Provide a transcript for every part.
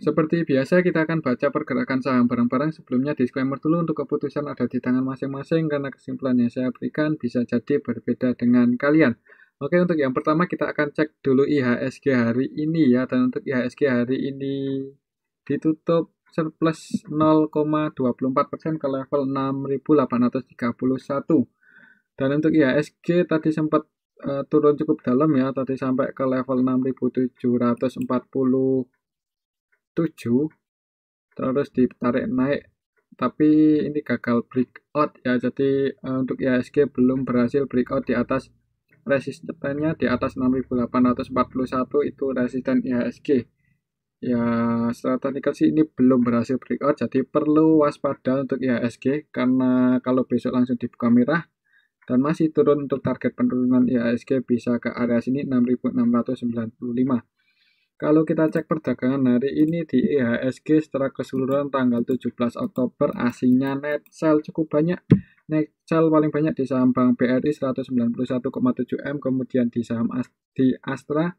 Seperti biasa kita akan baca pergerakan saham bareng-bareng. Sebelumnya disclaimer dulu, untuk keputusan ada di tangan masing-masing karena kesimpulan yang saya berikan bisa jadi berbeda dengan kalian. Oke, untuk yang pertama kita akan cek dulu IHSG hari ini ya. Dan untuk IHSG hari ini ditutup surplus 0,24% ke level 6.831. Dan untuk IHSG tadi sempat turun cukup dalam ya, tadi sampai ke level 6.747, terus ditarik naik, tapi ini gagal breakout ya. Jadi untuk IHSG belum berhasil breakout di atas resistennya, di atas 6.841 itu resisten IHSG ya. Secara teknikal sih ini belum berhasil breakout, jadi perlu waspada untuk IHSG karena kalau besok langsung dibuka merah dan masih turun, untuk target penurunan IHSG bisa ke area sini 6.695. Kalau kita cek perdagangan hari ini di IHSG secara keseluruhan tanggal 17 Oktober, aslinya net sell cukup banyak. Net sell paling banyak di saham Bank BRI 191,7 M, kemudian di saham di Astra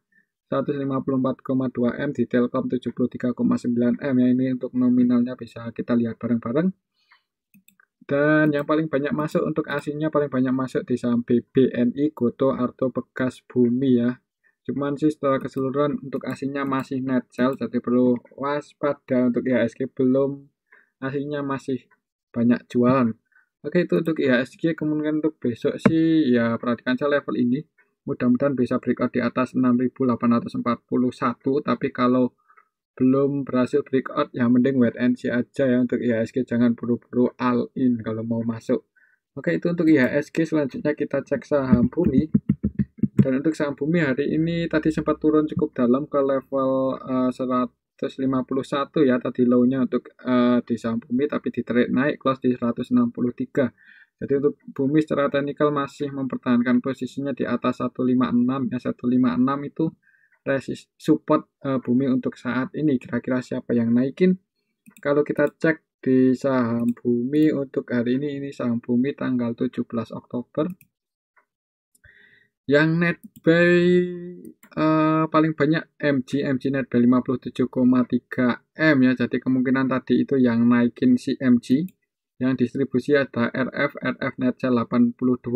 154,2 M, di Telkom 73,9 M ya. Ini untuk nominalnya bisa kita lihat bareng-bareng. Dan yang paling banyak masuk untuk aslinya paling banyak masuk di saham BBNI, Gotoh, Arto, Bekas, Bumi ya. Cuman sih setelah keseluruhan untuk aslinya masih net sell, jadi perlu waspada untuk IHSG, belum, aslinya masih banyak jualan. Oke, itu untuk IHSG. Kemudian untuk besok sih ya perhatikan saya level ini, mudah-mudahan bisa breakout di atas 6.841, tapi kalau belum berhasil breakout ya mending wait and see aja ya. Untuk IHSG jangan buru-buru all in kalau mau masuk. Oke, itu untuk IHSG. Selanjutnya kita cek saham Bumi. Dan untuk saham Bumi hari ini tadi sempat turun cukup dalam ke level 151 ya, tadi low-nya untuk di saham Bumi, tapi ditarik naik close di 163. Jadi untuk Bumi secara teknikal masih mempertahankan posisinya di atas 156 ya. 156 itu support Bumi untuk saat ini. Kira-kira siapa yang naikin? Kalau kita cek di saham Bumi untuk hari ini saham Bumi tanggal 17 Oktober yang net buy paling banyak MG net buy 57,3 M ya. Jadi kemungkinan tadi itu yang naikin si MG. Yang distribusi ada RF net sell 82,2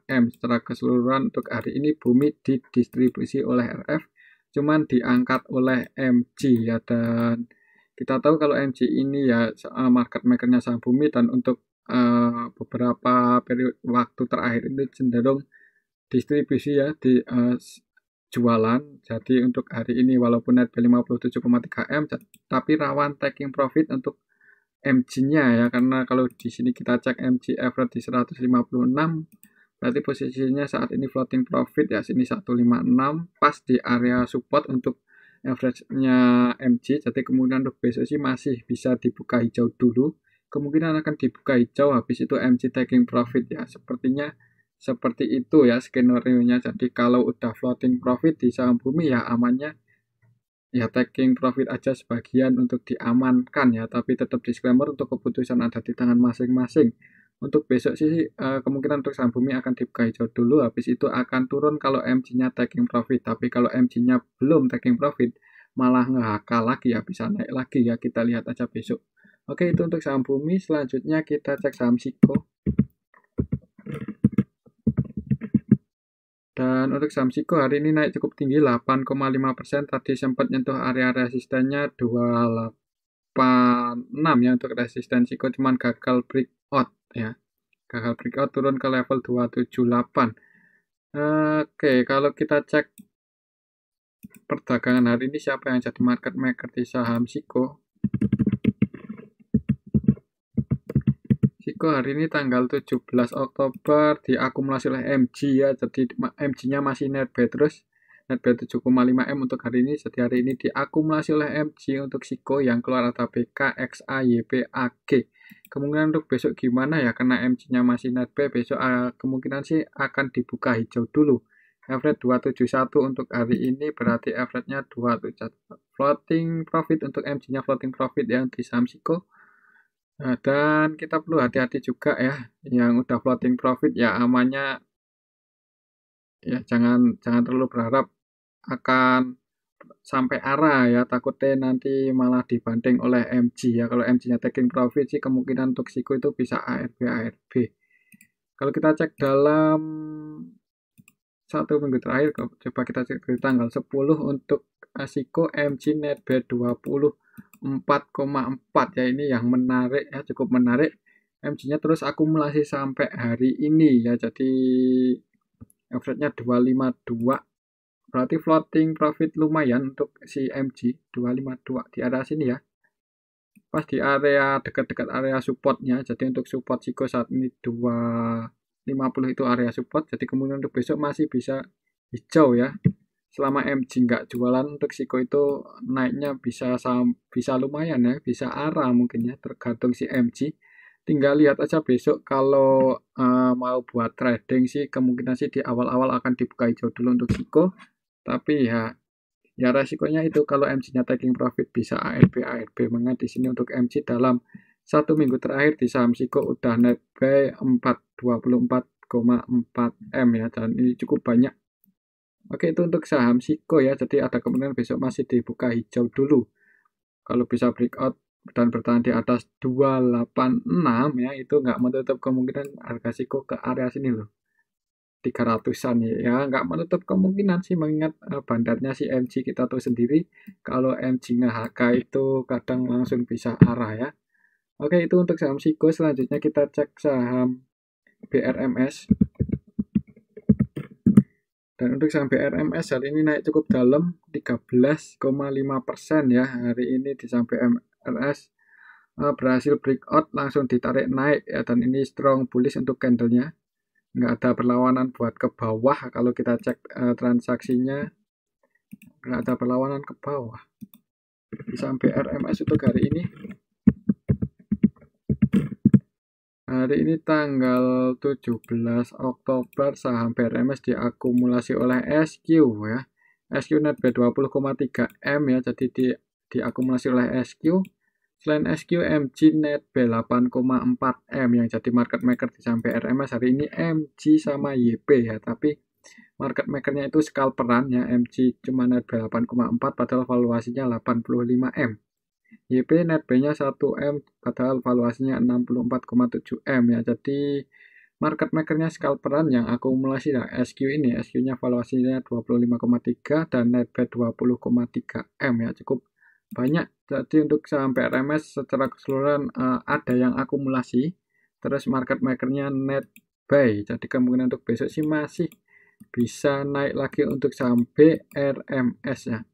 M. Secara keseluruhan untuk hari ini Bumi didistribusi oleh RF, cuman diangkat oleh MG ya. Dan kita tahu kalau MG ini ya market makernya saham Bumi, dan untuk beberapa periode waktu terakhir ini cenderung distribusi ya, di jualan. Jadi untuk hari ini walaupun net buy 57,3 M, tapi rawan taking profit untuk MG-nya ya, karena kalau di sini kita cek MG average di 156, berarti posisinya saat ini floating profit ya, sini 156 pas di area support untuk average-nya MG. Jadi kemudian untuk besok sih masih bisa dibuka hijau dulu, kemungkinan akan dibuka hijau, habis itu MG taking profit ya, sepertinya seperti itu ya skenario-nya. Jadi kalau udah floating profit di saham Bumi ya amannya ya taking profit aja sebagian untuk diamankan ya, tapi tetap disclaimer untuk keputusan ada di tangan masing-masing. Untuk besok sih kemungkinan untuk saham Bumi akan dibuka hijau dulu, habis itu akan turun kalau MG-nya taking profit. Tapi kalau MG-nya belum taking profit, malah nge-HK lagi ya, bisa naik lagi ya, kita lihat aja besok. Oke, itu untuk saham Bumi. Selanjutnya kita cek saham Siko. Dan untuk saham Siko hari ini naik cukup tinggi 8,5%. Tadi sempat nyentuh area resistennya 286 ya untuk resisten Siko, cuman gagal breakout ya. Gagal breakout turun ke level 278. Oke, kalau kita cek perdagangan hari ini siapa yang jadi market maker di saham Siko. Siko hari ini tanggal 17 Oktober diakumulasi oleh MG ya. Jadi MG-nya masih net buy terus, net buy 7,5 M untuk hari ini. Jadi hari ini diakumulasi oleh MG untuk Siko, yang keluar ada BK, XA, YP, AG. Kemungkinan untuk besok gimana ya, karena MG-nya masih net buy, besok kemungkinan sih akan dibuka hijau dulu. Average 271 untuk hari ini, berarti average-nya 271. Floating profit untuk MG-nya floating profit yang di saham Siko. Nah, dan kita perlu hati-hati juga ya, yang udah floating profit ya amannya ya jangan terlalu berharap akan sampai arah ya, takutnya nanti malah dibanting oleh MG ya. Kalau MG-nya taking profit sih kemungkinan untuk SIKO itu bisa ARB. Kalau kita cek dalam 1 minggu terakhir, coba kita cek di tanggal 10 untuk SIKO MG net B 24,4 ya, ini yang menarik ya, cukup menarik. MG-nya terus akumulasi sampai hari ini ya, jadi average-nya 252, berarti floating profit lumayan untuk si MG 252 di area sini ya, pas di area dekat-dekat area supportnya. Jadi untuk support SIKO saat ini 250 itu area support, jadi kemungkinan untuk besok masih bisa hijau ya, selama MG nggak jualan. Untuk SIKO itu naiknya bisa lumayan ya, bisa arah mungkin ya, tergantung si MG. Tinggal lihat aja besok, kalau mau buat trading sih kemungkinan sih di awal-awal akan dibuka hijau dulu untuk SIKO, tapi ya resikonya itu kalau MG-nya taking profit bisa ARB. Mengenai di sini untuk MG dalam 1 minggu terakhir di saham SIKO udah net buy 24,4 M ya, dan ini cukup banyak. Oke, itu untuk saham SIKO ya, jadi ada kemungkinan besok masih dibuka hijau dulu. Kalau bisa breakout dan bertahan di atas 286 ya, itu nggak menutup kemungkinan harga SIKO ke area sini loh, 300-an ya, nggak menutup kemungkinan sih, mengingat bandarnya si MG kita tahu sendiri, kalau MG-nya HK itu kadang langsung bisa arah ya. Oke, itu untuk saham SIKO. Selanjutnya kita cek saham BRMS. Dan untuk saham BRMS hari ini naik cukup dalam 13,5% ya. Hari ini di saham BRMS berhasil breakout, langsung ditarik naik ya, dan ini strong bullish untuk candlenya, nggak ada perlawanan buat ke bawah. Kalau kita cek transaksinya nggak ada perlawanan ke bawah di saham BRMS untuk hari ini. Hari ini tanggal 17 Oktober saham BRMS diakumulasi oleh SQ ya. SQ net B20,3 M ya, jadi diakumulasi oleh SQ. Selain SQ, MG net B8,4 M yang jadi market maker di saham BRMS hari ini MG sama YP ya, tapi market makernya itu scalperan ya. MG cuma net B8,4 padahal valuasinya 85 M. YP net B-nya 1 M padahal valuasinya 64,7 M ya. Jadi market makernya scalperan yang akumulasi ya, SQ ini. SQ-nya valuasinya 25,3 dan net B 20,3 M ya, cukup banyak. Jadi untuk saham BRMS secara keseluruhan ada yang akumulasi, terus market makernya net buy. Jadi kemungkinan untuk besok sih masih bisa naik lagi untuk saham BRMS ya.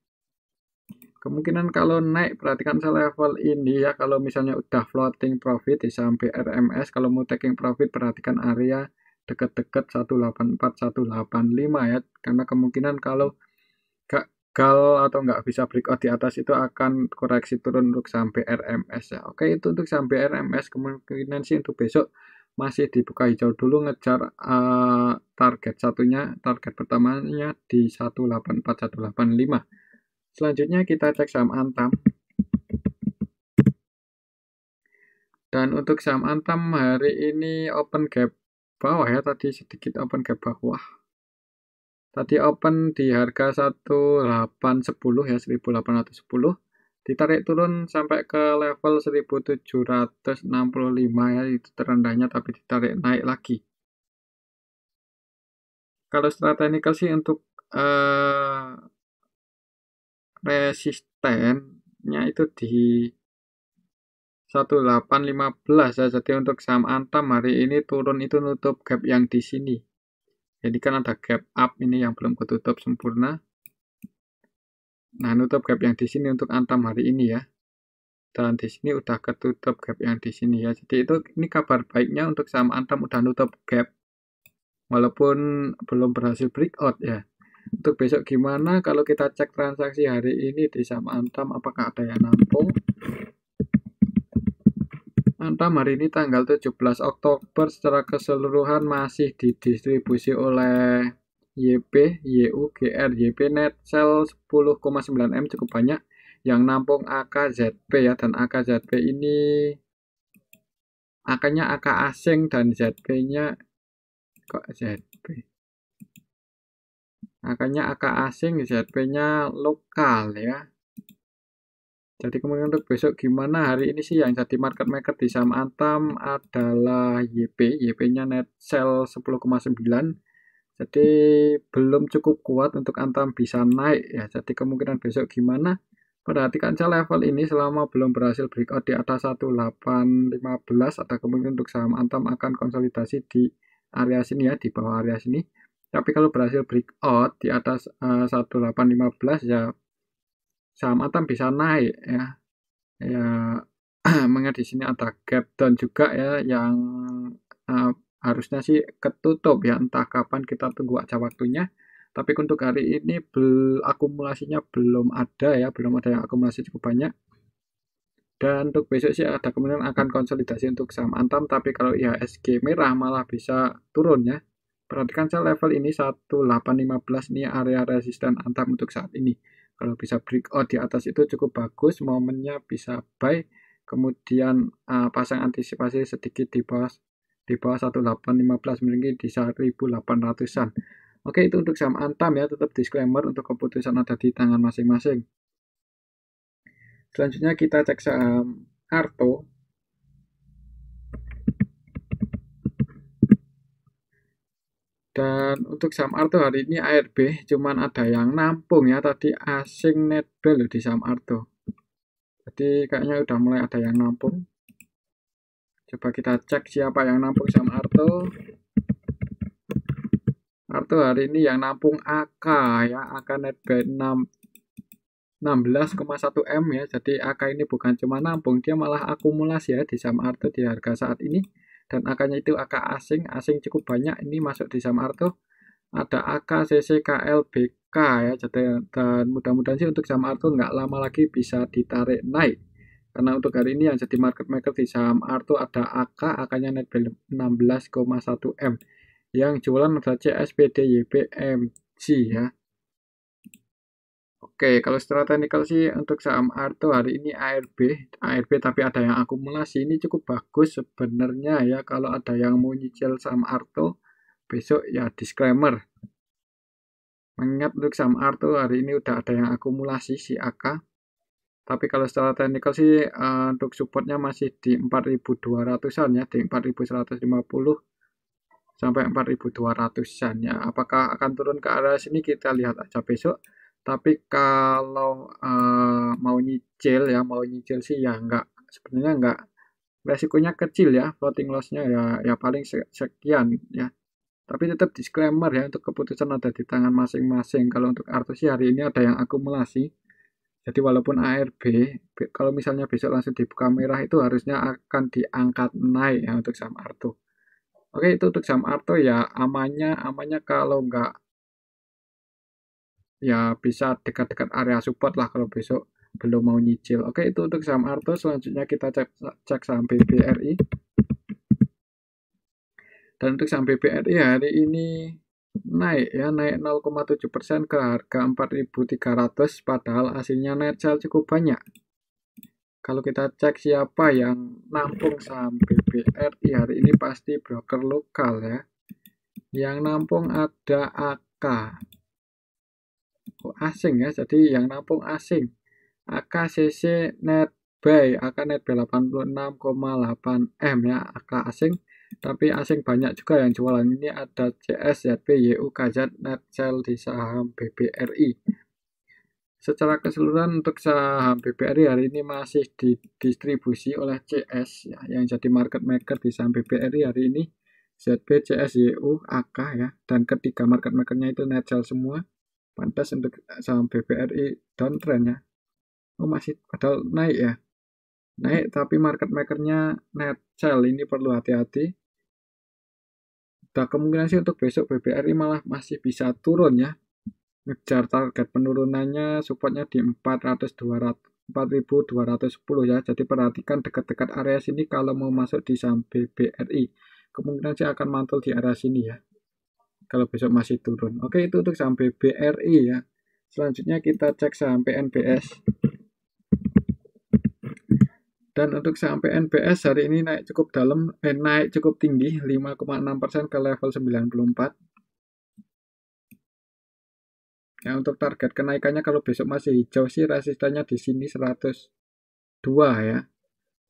Kemungkinan kalau naik, perhatikan level ini ya, kalau misalnya udah floating profit di saham BRMS, kalau mau taking profit perhatikan area dekat-dekat 184 185 ya, karena kemungkinan kalau gagal atau nggak bisa breakout di atas itu akan koreksi turun untuk saham BRMS ya. Oke, itu untuk saham BRMS. Kemungkinan sih untuk besok masih dibuka hijau dulu, ngejar target pertamanya di 184 185. Selanjutnya kita cek saham Antam. Dan untuk saham Antam hari ini open gap bawah ya, tadi sedikit open gap bawah. Tadi open di harga 1810 ya, 1810. Ditarik turun sampai ke level 1765 ya, itu terendahnya, tapi ditarik naik lagi. Kalau secara teknikal sih untuk resistennya itu di 1815 ya. Jadi untuk saham Antam hari ini turun itu nutup gap yang di sini. Jadi kan ada gap up ini yang belum ketutup sempurna. Nah, nutup gap yang di sini untuk Antam hari ini ya. Dan di sini udah ketutup gap yang di sini ya. Jadi ini kabar baiknya untuk saham Antam udah nutup gap, walaupun belum berhasil breakout ya. Untuk besok gimana? Kalau kita cek transaksi hari ini di saham Antam, apakah ada yang nampung? Antam hari ini tanggal 17 Oktober secara keseluruhan masih didistribusi oleh YP, YU, GR, YP net sell 10,9 M, cukup banyak. Yang nampung AKZP ya, dan AKZP ini AK-nya AK asing dan ZP-nya kok ZP. Makanya AK asing, ZP-nya lokal ya. Jadi kemudian untuk besok gimana? Hari ini sih yang jadi market maker di saham Antam adalah YP. YP-nya net sell 10,9. Jadi belum cukup kuat untuk Antam bisa naik ya. Jadi kemungkinan besok gimana? Perhatikan saja level ini selama belum berhasil breakout di atas 1815, ada kemungkinan untuk saham Antam akan konsolidasi di area sini ya, di bawah area sini. Tapi kalau berhasil breakout di atas 1815 ya saham Antam bisa naik ya. Ya mengingat di sini ada gap down juga ya yang uh, harusnya sih ketutup ya, entah kapan, kita tunggu aja waktunya. Tapi untuk hari ini akumulasinya belum ada ya, belum ada yang akumulasi cukup banyak. Dan untuk besok sih ada kemungkinan akan konsolidasi untuk saham Antam, tapi kalau IHSG merah malah bisa turun ya. Perhatikan saya level ini 1815 ini area resisten Antam untuk saat ini. Kalau bisa breakout di atas itu cukup bagus, momennya bisa buy, kemudian pasang antisipasi sedikit di bawah 1815 mungkin di 1800-an. Oke, itu untuk saham Antam ya, tetap disclaimer untuk keputusan ada di tangan masing-masing. Selanjutnya kita cek saham Arto. Dan untuk saham Arto hari ini ARB cuman ada yang nampung ya, tadi asing netbel di saham Arto. Jadi kayaknya udah mulai ada yang nampung. Coba kita cek siapa yang nampung saham Arto. Arto hari ini yang nampung AK ya, AK netbel 16,1 M ya. Jadi AK ini bukan cuma nampung, dia malah akumulasi ya di saham Arto di harga saat ini. Dan AK-nya itu AK asing cukup banyak ini masuk di saham Arto. Ada AK, CC, KL, BK ya. Jadi dan mudah-mudahan sih untuk saham Arto nggak lama lagi bisa ditarik naik. Karena untuk hari ini yang jadi market maker di saham Arto ada AK, AK-nya net value 16,1 M. Yang jualan ada CSPD, YPMG ya. Oke, kalau secara teknikal sih untuk saham Arto hari ini ARB tapi ada yang akumulasi, ini cukup bagus sebenarnya ya. Kalau ada yang mau nyicil saham Arto besok ya disclaimer. Mengingat untuk saham Arto hari ini udah ada yang akumulasi si AK. Tapi kalau secara teknikal sih untuk supportnya masih di 4.200-an ya, di 4.150 sampai 4.200-an ya. Apakah akan turun ke arah sini kita lihat aja besok. Tapi kalau mau nyicil sih ya enggak, sebenarnya enggak, resikonya kecil ya, floating loss-nya ya paling sekian ya. Tapi tetap disclaimer ya, untuk keputusan ada di tangan masing-masing. Kalau untuk Arto sih hari ini ada yang akumulasi. Jadi walaupun ARB, kalau misalnya besok langsung dibuka merah itu harusnya akan diangkat naik ya untuk saham Arto. Oke, itu untuk saham Arto ya, amannya kalau enggak ya bisa dekat-dekat area support lah kalau besok belum mau nyicil. Oke, itu untuk saham Arto. Selanjutnya kita cek saham BBRI. Dan untuk saham BBRI hari ini naik 0,7% ke harga 4.300, padahal aslinya net sell cukup banyak. Kalau kita cek siapa yang nampung saham BBRI hari ini pasti broker lokal ya. Yang nampung ada AK. Asing ya, jadi yang nampung asing. AKCC net buy, AK net buy 86,8 M ya, AK asing. Tapi asing banyak juga yang jualan. Ini ada CS, ZP, YU, KZ, net sell di saham BBRI. Secara keseluruhan untuk saham BBRI hari ini masih didistribusi oleh CS ya, yang jadi market maker di saham BBRI hari ini ZP, CS, YU, AK ya. Dan ketiga market makernya itu net sell semua. Pantas untuk saham BBRI downtrend ya. Oh masih padahal naik ya. Naik tapi market makernya net sell, ini perlu hati-hati. Dan kemungkinan sih untuk besok BBRI malah masih bisa turun ya. Ngejar target penurunannya supportnya di 4.210 ya. Jadi perhatikan dekat-dekat area sini kalau mau masuk di saham BBRI. Kemungkinan sih akan mantul di area sini ya. Kalau besok masih turun. Oke, itu untuk saham BBRI ya. Selanjutnya kita cek saham PNBS. Dan untuk saham PNBS hari ini naik cukup dalam, naik cukup tinggi 5,6% ke level 94. Ya, untuk target kenaikannya kalau besok masih hijau sih resistennya di sini 102 ya.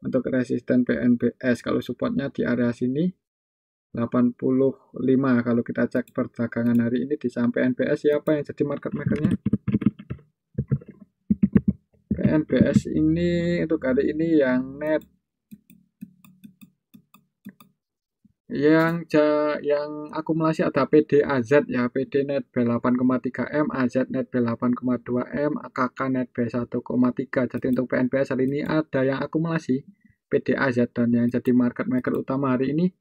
Untuk resisten PNBS, kalau supportnya di area sini 85. Kalau kita cek perdagangan hari ini di saham PNBS, siapa yang jadi market makernya? PNBS ini untuk hari ini yang net, yang akumulasi ada PDAZ ya, PD net B8,3 M, AZ net B8,2 M, KK net B1,3. Jadi untuk PNBS hari ini ada yang akumulasi PDAZ, dan yang jadi market maker utama hari ini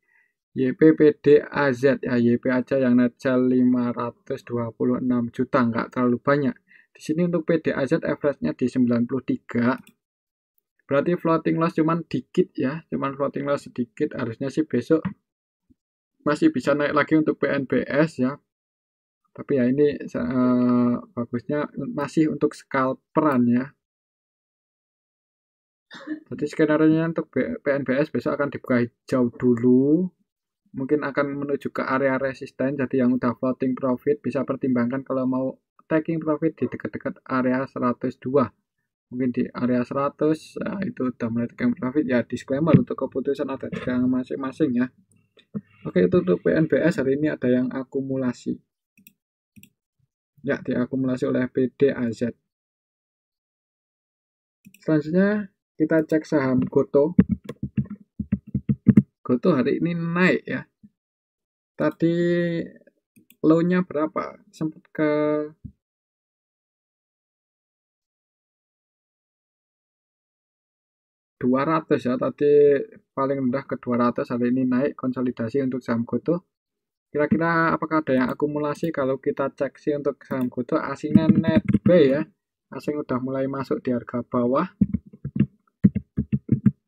YPPDAZ ya, YP aja yang net sell 526 juta, nggak terlalu banyak. Di sini untuk PDAZ average-nya di 93. Berarti floating loss cuman dikit ya, cuman floating loss sedikit. Harusnya sih besok masih bisa naik lagi untuk PNBS ya. Tapi ya ini bagusnya masih untuk scalperan ya. Jadi skenario untuk PNBS besok akan dibuka hijau dulu. Mungkin akan menuju ke area resisten. Jadi yang udah floating profit bisa pertimbangkan kalau mau taking profit di dekat-dekat area 102. Mungkin di area 100 itu udah mulai taking profit ya. Disclaimer untuk keputusan ada di tangan masing-masing ya. Oke, itu untuk PNBS hari ini ada yang akumulasi. Ya, diakumulasi oleh PDAZ. Selanjutnya kita cek saham Goto. Goto hari ini naik ya. Tadi low-nya berapa? Sempat ke 200 ya. Tadi paling rendah ke 200, hari ini naik konsolidasi untuk saham Goto. Kira-kira apakah ada yang akumulasi? Kalau kita cek sih untuk saham Goto, asingnya net buy ya. Asing udah mulai masuk di harga bawah.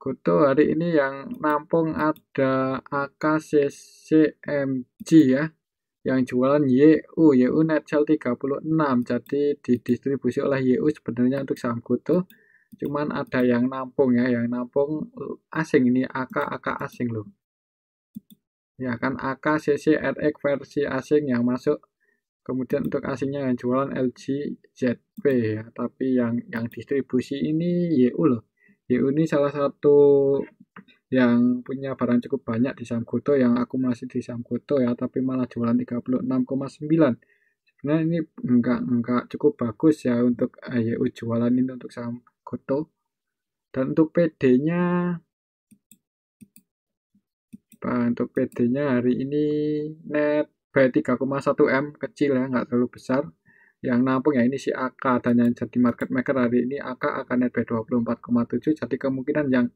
Goto hari ini yang nampung ada AKCCMG ya. Yang jualan YU net sell 36. Jadi didistribusi oleh YU sebenarnya untuk saham Goto. Cuman ada yang nampung ya, yang nampung asing, ini AK asing loh. Ya kan, AKCCRX versi asing yang masuk. Kemudian untuk asingnya yang jualan LGZP ya, tapi yang distribusi ini YU loh. YU ini salah satu yang punya barang cukup banyak di saham Goto, yang akumulasi di saham Goto ya, tapi malah jualan 36,9. Sebenarnya ini enggak cukup bagus ya untuk YU jualan ini untuk saham Goto. Dan untuk PD-nya hari ini net by 3,1 M, kecil ya, nggak terlalu besar. Yang nampung ya ini si AK, dan yang jadi market maker hari ini AK net by 24,7. Jadi kemungkinan yang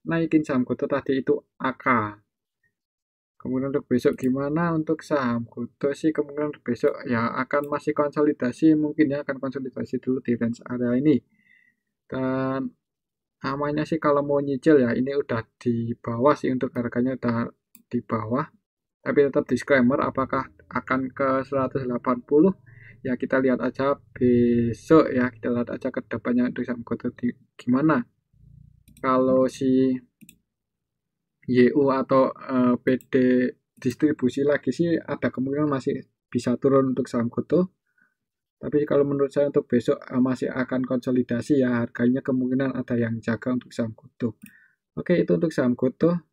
naikin saham Goto tadi itu AK. Kemudian untuk besok gimana untuk saham Goto sih, kemungkinan untuk besok ya akan masih konsolidasi, mungkin ya akan konsolidasi dulu di range area ini. Dan namanya sih kalau mau nyicil ya ini udah di bawah sih, untuk harganya udah di bawah. Tapi tetap disclaimer, apakah akan ke 180 ya kita lihat aja besok ya, kita lihat aja ke depannya untuk saham Goto gimana. Kalau si YU atau PD distribusi lagi sih ada kemungkinan masih bisa turun untuk saham Goto. Tapi kalau menurut saya untuk besok masih akan konsolidasi ya, harganya kemungkinan ada yang jaga untuk saham Goto. Oke, itu untuk saham Goto.